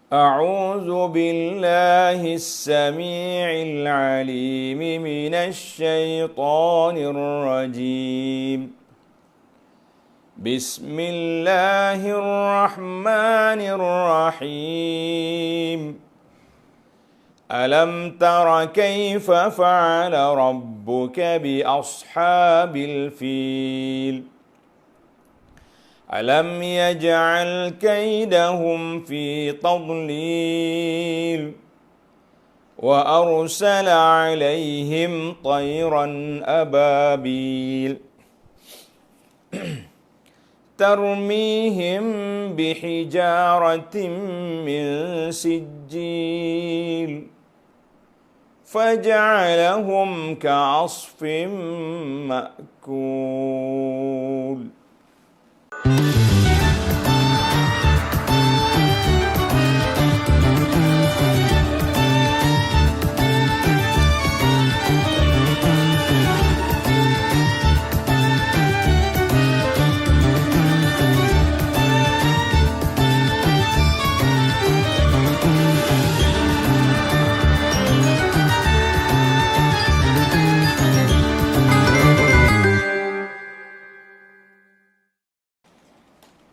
أعوذ بالله السميع العليم من الشيطان الرجيم. بسم الله الرحمن الرحيم. ألم تر كيف فعل ربك بأصحاب الفيل ألم يجعل كيدهم في تضليل وأرسل عليهم طيرا أبابيل ترميهم بحجارة من سجيل فجعلهم كعصف مأكول.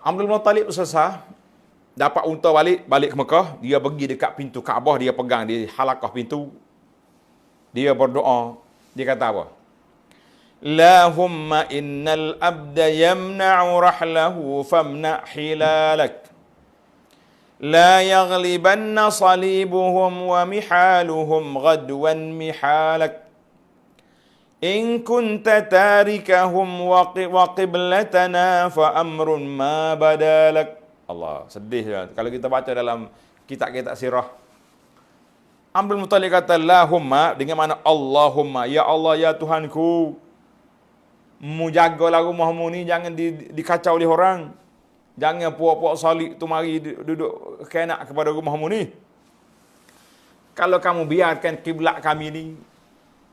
Abdul Muttalib selesai dapat unta balik ke Mekah, dia pergi dekat pintu Kaabah, dia pegang di halakah pintu, dia berdoa, dia kata apa? Lahumma innal abda yamna'u rahlahu famna' hilalak la yaghlibanna salibuhum wa mihaluhum ghadwan mihalak in kunta tarikahum wa qiblatana fa amrun ma badalak. Allah, sedih kan kalau kita baca dalam kitab-kitab sirah. Abdul Muttalib kata Lahumma, dengan mana Allahumma, ya Allah ya Tuhanku, mu jagalah rumahmu ni jangan dikacau oleh orang. Jangan puak-puak salib tu mari duduk kena kepada rumahmu ni. Kalau kamu biarkan kiblat kami ni,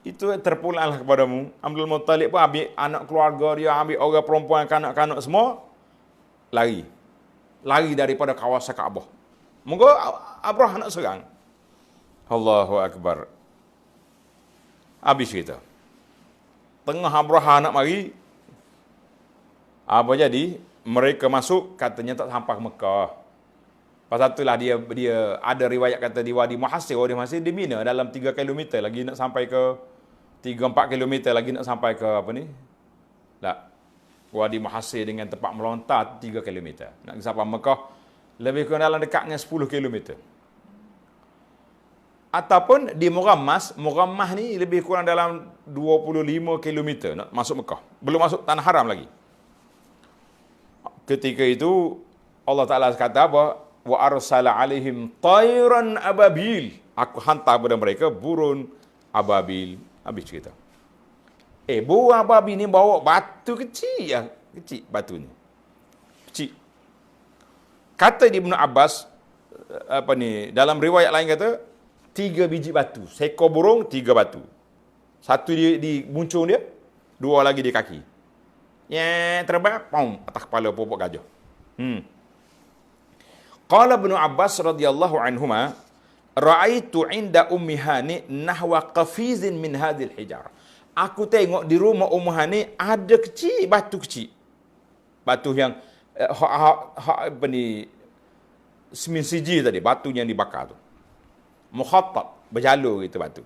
itu terpulanglah kepadamu. Abdul Muttalib pun ambil anak keluarga dia, ambil orang perempuan, kanak-kanak semua, lari daripada kawasan Kaabah. Moga Abrah nak serang. Allahu Akbar. Habis kita. Tengah Abrah nak mari, apa jadi? Mereka masuk, katanya tak sampai ke Mekah. Pasal itulah dia ada riwayat kata di Wadi Muhassir di Mina dalam 3 km lagi nak sampai ke 3-4 km lagi nak sampai ke apa ni? Tak. Wadi Muhassir dengan tempat melontar 3 km. Nak sampai Mekah lebih kurang dalam dekatnya 10 km. Ataupun di Murammas ni lebih kurang dalam 25 km nak masuk Mekah. Belum masuk Tanah Haram lagi. Ketika itu Allah Ta'ala kata apa? Wa arsala alaihim tayran ababil. Aku hantar kepada mereka burung ababil. Habis cerita. Burung ababil ni bawa batu kecil ya. Kecil batunya. Kecil. Kata Ibnu Abbas, dalam riwayat lain kata, 3 biji batu. Seekor burung, 3 batu. Satu di muncung dia, 2 lagi di kaki. Yang terbang, atas kepala popok gajah. Qala Ibnu Abbas radhiyallahu anhuma, ra'aitu 'inda Ummi Hani nahwa qafizin min hadhil hijar. Aku tengok di rumah Ummu Hani ada batu kecil. Batu yang semin siji tadi, batu yang dibakar tu. Mukhattab, berjalur gitu batu.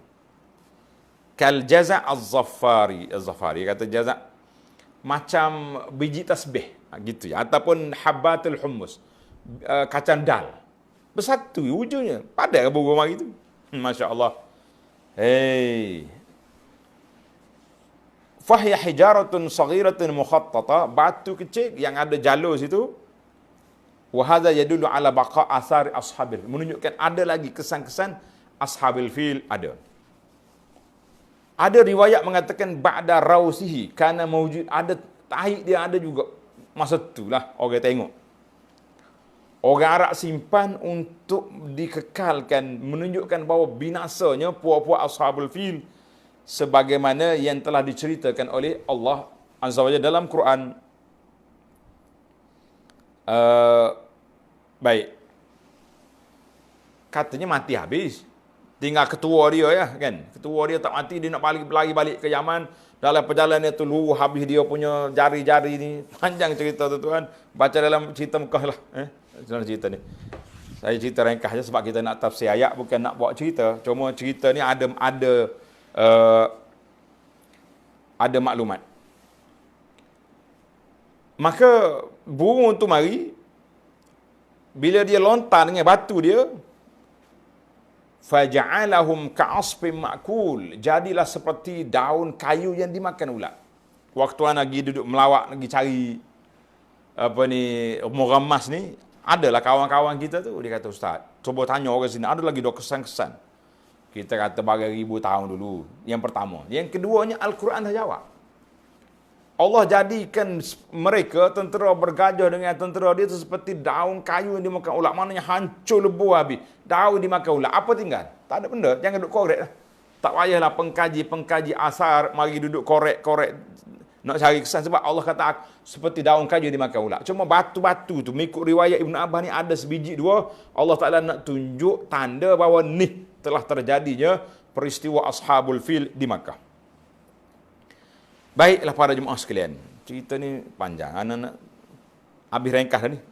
Kal jaza' az-zaffari kata jaza' macam biji tasbih gitu ya, ataupun habbatul hummus, kacang dal bersatu wujudnya, padat burung mari tu. Masya-Allah. Fahya hijaratun saghiratun mukhattata, batu kecil yang ada jalur situ. Wa hadza yadullu ala baqa athar ashabil, menunjukkan ada lagi kesan-kesan ashabil fil ada. Ada riwayat mengatakan ba'da rausihi kana mawjud, ada tahi dia ada juga. Masa itulah orang tengok. Orang Arab simpan untuk dikekalkan, menunjukkan bahawa binasanya puak-puak ashabul fil sebagaimana yang telah diceritakan oleh Allah Azza wa Jalla dalam Quran. Baik. katanya mati habis. Tinggal ketua dia ya kan. Ketua dia tak mati, dia nak lari balik ke Yaman. Dalam perjalanan itu habis dia punya jari-jari ni. Panjang cerita tu tuan. Baca dalam cerita Mekah lah. Dalam cerita ni. Saya cerita ringkas saja sebab kita nak tafsir ayat, bukan nak buat cerita. Cuma cerita ni ada maklumat. Maka burung tu mari, bila dia lontar dengan batu dia, faja'alahum ka'asfin ma'kul, jadilah seperti daun kayu yang dimakan ulat. Waktu anak lagi duduk melawak, lagi cari Murammas ni, adalah kawan-kawan kita tu, dia kata, Ustaz, cuba tanya orang sini, ada lagi dua kesan-kesan. Kita kata bagai ribu tahun dulu. Yang pertama. Yang keduanya, Al-Quran dah jawab. Allah jadikan mereka, tentera bergajah dengan tentera dia tu seperti daun kayu yang dimakan ulat. Maknanya hancur lebur habis. Daun dimakan ulat. Apa tinggal? Tak ada benda. Jangan duduk korek lah. Tak payahlah pengkaji asar, mari duduk korek. Nak cari kesan sebab Allah kata seperti daun kayu dimakan ulat. Cuma batu-batu tu, mengikut riwayat Ibn Abbas ni ada sebiji dua. Allah Ta'ala nak tunjuk tanda bahawa ni telah terjadinya peristiwa Ashabul Fil di Makkah. Baiklah para jemaah sekalian. Cerita ni panjang. Anak-anak habis ringkas dah ni.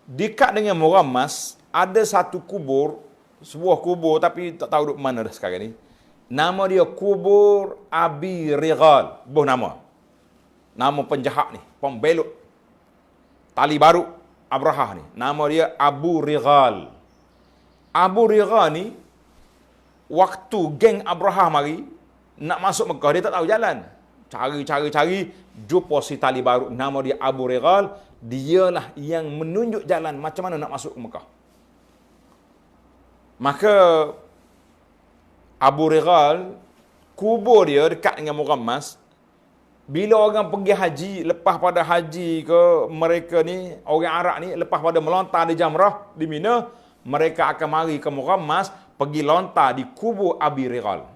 Dekat dengan Murammas, ada satu kubur, sebuah kubur tapi tak tahu duduk mana dah sekarang ni. Nama dia Kubur Abi Righal. Nama penjahat ni, pembelot tali baru Abrahah ni. Nama dia Abu Righal. Abu Righal ni, waktu geng Abrahah mari nak masuk Mekah, dia tak tahu jalan. Cari, jumpa si tali baru. Nama dia Abu Righal. Dialah yang menunjuk jalan macam mana nak masuk ke Mekah. Maka Abu Righal, kubur dia dekat dengan Murammas. Bila orang pergi haji, lepas pada haji ke mereka ni, orang Arab ni, lepas pada melontar di Jamrah, di Mina, mereka akan mari ke Murammas, pergi lontar di kubur Abi Righal.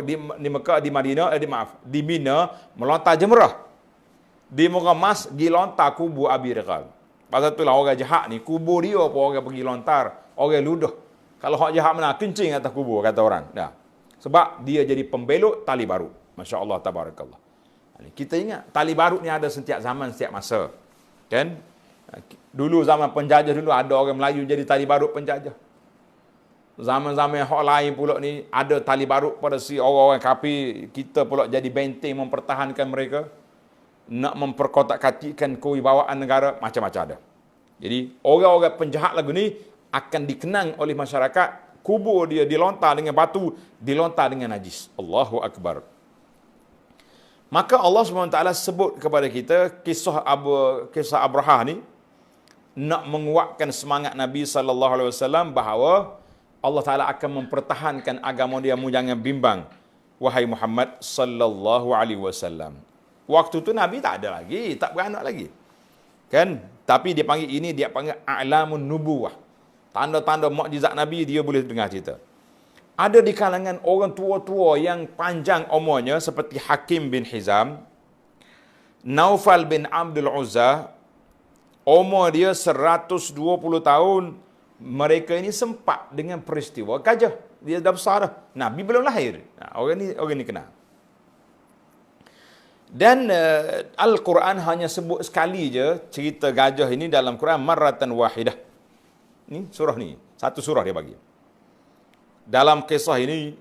Di Mekah, di Madinah, di Mina, melontar Jamrah. Di Murammas, pergi lontar kubur Abi Righal. Pasal itulah orang jahat ni, kubur dia pun orang pergi lontar, orang ludah. Kalau hak jahat mana, kencing atas kubur, kata orang. Dah. Sebab dia jadi pembelot tali baru. Masya Allah, tabarakallah. Kita ingat, tali baru ni ada setiap zaman, setiap masa. Kan? Dulu zaman penjajah dulu, ada orang Melayu jadi tali baru penjajah. Zaman-zaman hak lain pula ni, ada tali baru pada si orang-orang kafir. Kita pula jadi benteng mempertahankan mereka. Nak memperkotak-katikkan kewibawaan negara, macam-macam ada. Jadi, orang-orang penjahat lagu ni, akan dikenang oleh masyarakat. Kubur dia dilontar dengan batu, dilontar dengan najis. Allahu Akbar. Maka Allah SWT sebut kepada kita kisah Abrahah ni, nak menguatkan semangat Nabi SAW bahawa Allah Ta'ala akan mempertahankan agama dia, mu jangan bimbang, wahai Muhammad sallallahu alaihi wasallam. Waktu tu Nabi tak ada lagi, tak beranak lagi. Kan? Tapi dia panggil a'lamun nubuwah. Tanda-tanda mukjizat Nabi, dia boleh dengar cerita. Ada di kalangan orang tua-tua yang panjang umurnya, seperti Hakim bin Hizam, Naufal bin Abdul Uzza, umur dia 120 tahun. Mereka ini sempat dengan peristiwa gajah. Dia dah besar dah. Nabi belum lahir. Orang ni kenal. Dan Al-Quran hanya sebut sekali je cerita gajah ini dalam Quran, marratan wahidah. Ni surah ni, satu surah dia bagi. Dalam kisah ini,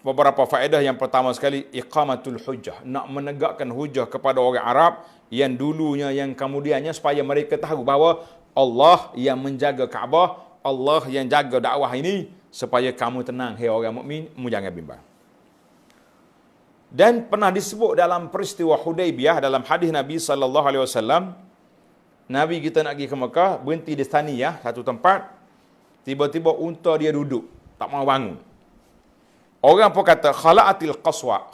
beberapa faedah. Yang pertama sekali, iqamatul hujjah, nak menegakkan hujjah kepada orang Arab yang dulunya, yang kemudiannya, supaya mereka tahu bahawa Allah yang menjaga Kaabah, Allah yang jaga dakwah ini, supaya kamu tenang, hai orang mukmin, mu jangan bimbang. Dan pernah disebut dalam peristiwa Hudaibiyah, dalam hadis Nabi SAW, Nabi kita nak pergi ke Mekah, berhenti di Thaniyah, satu tempat, tiba-tiba unta dia duduk, tak mau bangun. Orang pun kata, khala'atil qaswa.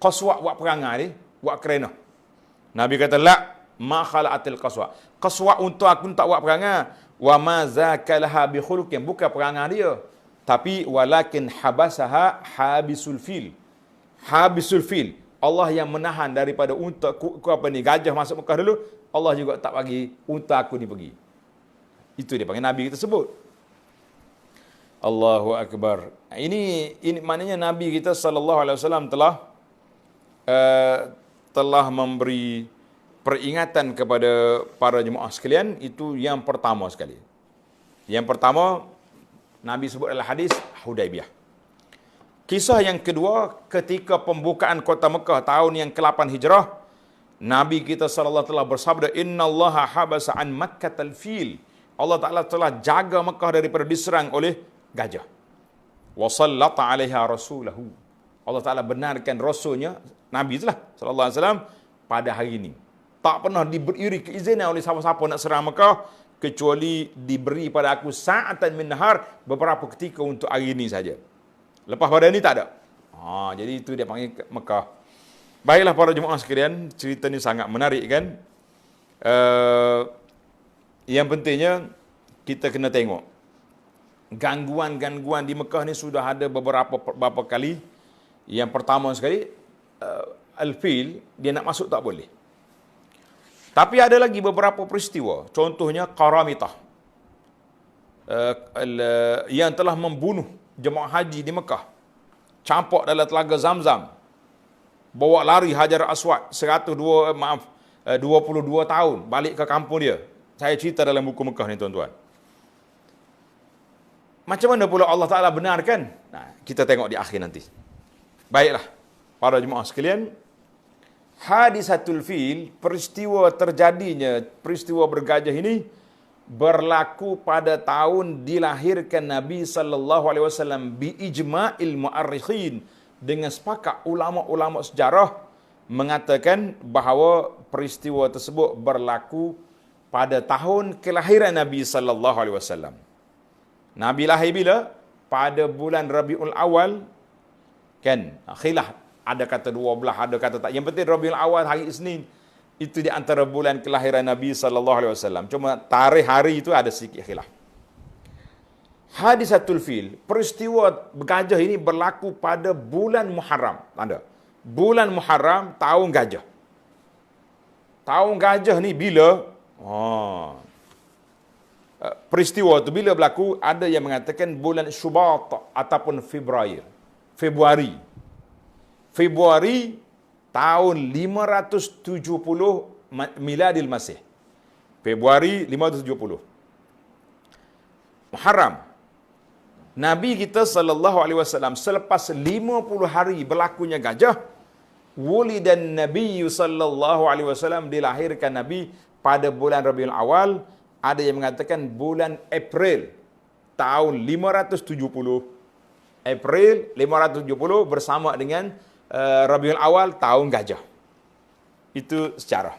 Qaswa buat perangai ni, buat kerena. Nabi kata, la, ma khala'atil qaswa. Qaswa unta aku tak buat perangai. Wa ma zakalaha bi khuluqin, bukan perangai dia. Tapi, walakin habasaha habisul fil. Habisul fil. Allah yang menahan daripada unta gajah masuk Mekah dulu, Allah juga tak bagi unta aku ni pergi. Itu dia panggil Nabi kita sebut. Allahu Akbar. Ini maknanya Nabi kita sallallahu alaihi wasallam telah memberi peringatan kepada para jemaah sekalian. Itu yang pertama sekali. Yang pertama Nabi sebut adalah hadis Hudaibiyah. Kisah yang kedua, ketika pembukaan kota Mekah tahun yang ke-8 Hijrah, Nabi kita sallallahu telah bersabda, "Innallaha habasa an Makkatal fil." Allah Taala telah jaga Mekah daripada diserang oleh gajah. Wa sallata 'alaiha rasulahu. Allah Taala benarkan rasulnya Nabi itulah sallallahu alaihi wasallam pada hari ini. Tak pernah diberi keizinan oleh siapa-siapa nak serang Mekah kecuali diberi pada aku sa'atan min nahar, beberapa ketika untuk hari ini saja. Lepas pada ini tak ada. Jadi itu dia panggil Mekah. Baiklah para jemaah sekalian, cerita ni sangat menarik kan. Yang pentingnya kita kena tengok gangguan-gangguan di Mekah ni sudah ada beberapa kali. Yang pertama sekali, Al-Fil, dia nak masuk tak boleh. Tapi ada lagi beberapa peristiwa. Contohnya Qaramitah, yang telah membunuh jemaah haji di Mekah. Campak dalam telaga Zamzam. Bawa lari Hajar Aswad 22 tahun balik ke kampung dia. Saya cerita dalam buku Mekah ni tuan-tuan. Macam mana pula Allah Ta'ala benarkan? Nah, kita tengok di akhir nanti. Baiklah, para jemaah sekalian, Hadisatul Fil, peristiwa bergajah ini berlaku pada tahun dilahirkan Nabi sallallahu alaihi wasallam bi ijma'il mu'arrikhin, dengan sepakat ulama-ulama sejarah mengatakan bahawa peristiwa tersebut berlaku pada tahun kelahiran Nabi sallallahu alaihi wasallam. Nabi lahir bila? Pada bulan Rabiul Awal, kan? Khilaf, ada kata 12, ada kata tak. Yang penting Rabiul Awal, hari Isnin, itu di antara bulan kelahiran Nabi sallallahu alaihi wasallam. Cuma tarikh hari itu ada sedikit khilaf. Hadisatul Fil, peristiwa bergajah ini berlaku pada bulan Muharram. Tanda. Bulan Muharram, tahun gajah. Tahun gajah ni bila? Peristiwa itu bila berlaku, ada yang mengatakan bulan Syubat ataupun Februari tahun 570 Miladil Masih. Februari 570. Muharram. Nabi kita sallallahu alaihi wasallam selepas 50 hari berlakunya gajah, wulidan Nabi sallallahu alaihi wasallam, dilahirkan Nabi pada bulan Rabiul Awal. Ada yang mengatakan bulan April tahun 570. April 570 bersama dengan Rabiul Awal tahun gajah. Itu sejarah.